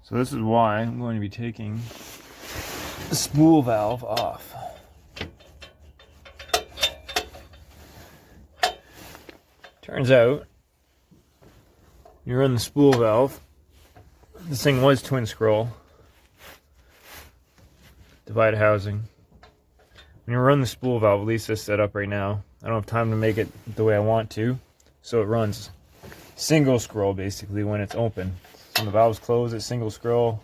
So this is why I'm going to be taking the spool valve off. Turns out, you run the spool valve. This thing was twin scroll. Divided housing. When you run the spool valve, at least this set up right now, I don't have time to make it the way I want to, so it runs single scroll basically when it's open. When the valve's closed, it's single scroll.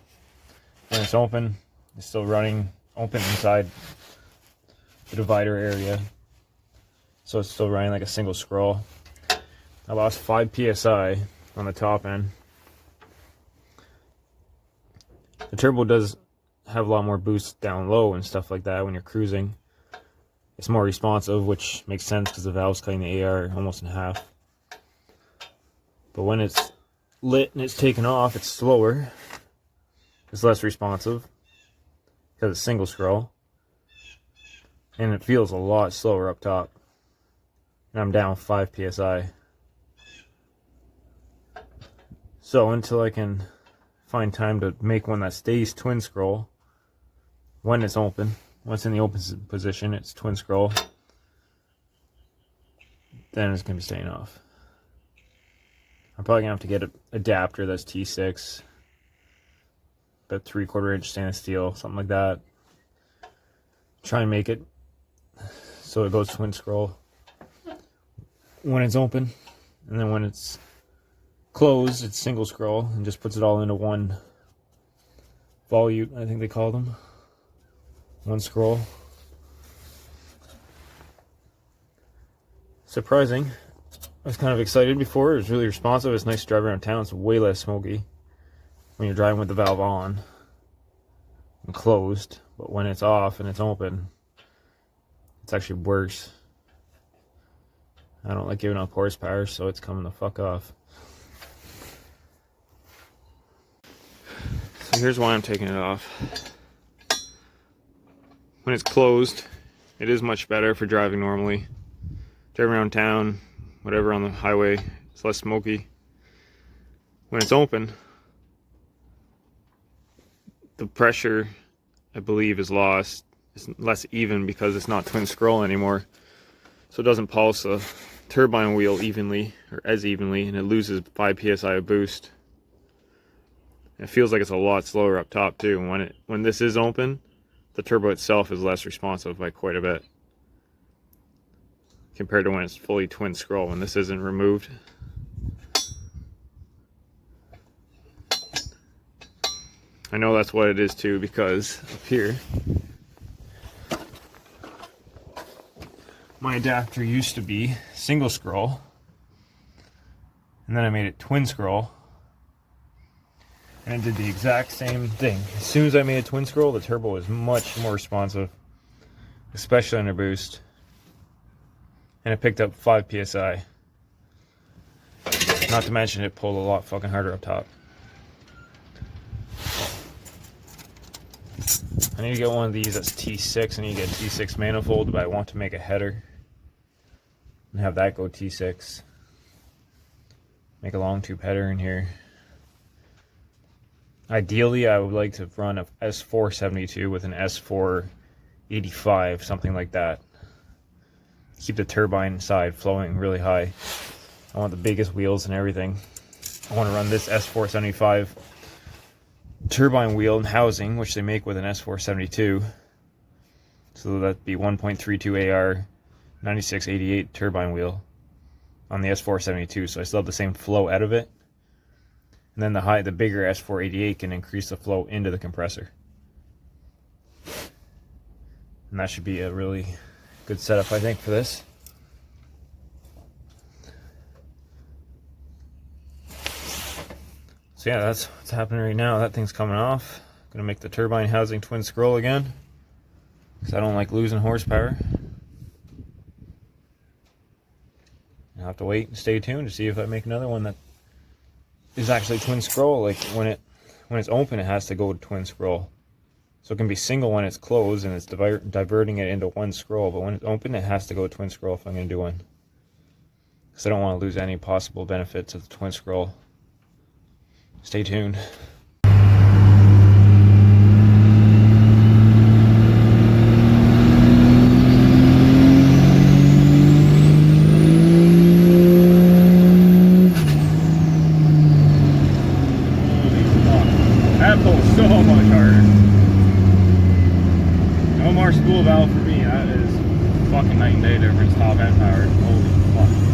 When it's open, it's still running open inside the divider area. So it's still running like a single scroll. I lost 5 psi on the top end. The turbo does have a lot more boost down low and stuff like that when you're cruising. It's more responsive, which makes sense because the valve's cutting the AR almost in half. But when it's lit and it's taken off, it's slower. It's less responsive because it's single scroll. And it feels a lot slower up top. And I'm down 5 psi. So until I can find time to make one that stays twin scroll when it's open, once in the open position it's twin scroll, then it's going to be staying off. I'm probably going to have to get an adapter that's T6, about 3/4 inch stainless steel, something like that. Try and make it so it goes twin scroll when it's open, and then when it's closed, it's single scroll and just puts it all into one volute, I think they call them. One scroll. Surprising. I was kind of excited before. It was really responsive. It's nice to drive around town. It's way less smoky when you're driving with the valve on and closed. But when it's off and it's open, it's actually worse. I don't like giving up horsepower, so it's coming the fuck off. So here's why I'm taking it off. When it's closed, it is much better for driving normally. Driving around town, whatever, on the highway, it's less smoky. When it's open, the pressure, I believe, is lost. It's less even because it's not twin scroll anymore. So it doesn't pulse the turbine wheel evenly, or as evenly, and it loses 5 psi of boost. It feels like it's a lot slower up top too. When this is open, the turbo itself is less responsive by quite a bit compared to when it's fully twin scroll, when this isn't removed. I know that's what it is too, because up here my adapter used to be single scroll, and then I made it twin scroll, and it did the exact same thing. As soon as I made a twin scroll, the turbo was much more responsive, especially under boost. And it picked up 5 psi. Not to mention it pulled a lot fucking harder up top. I need to get one of these that's T6. I need to get a T6 manifold, but I want to make a header and have that go T6. Make a long tube header in here. Ideally, I would like to run a S472 with an S485, something like that. Keep the turbine side flowing really high. I want the biggest wheels and everything. I want to run this S475 turbine wheel and housing, which they make with an S472. So that'd be 1.32 AR 9688 turbine wheel on the S472. So I still have the same flow out of it. And then the bigger S488 can increase the flow into the compressor. And that should be a really good setup, I think, for this. So yeah, that's what's happening right now. That thing's coming off. I'm gonna make the turbine housing twin scroll again, because I don't like losing horsepower. I'll have to wait and stay tuned to see if I make another one that is actually twin scroll. Like when it's open, it has to go twin scroll. So it can be single when it's closed and it's diverting it into one scroll, but when it's open, it has to go twin scroll if I'm going to do one. Because I don't want to lose any possible benefits of the twin scroll. Stay tuned. That pulls so much harder. No more spool valve for me. That is fucking night and day difference, top and power. Holy fuck.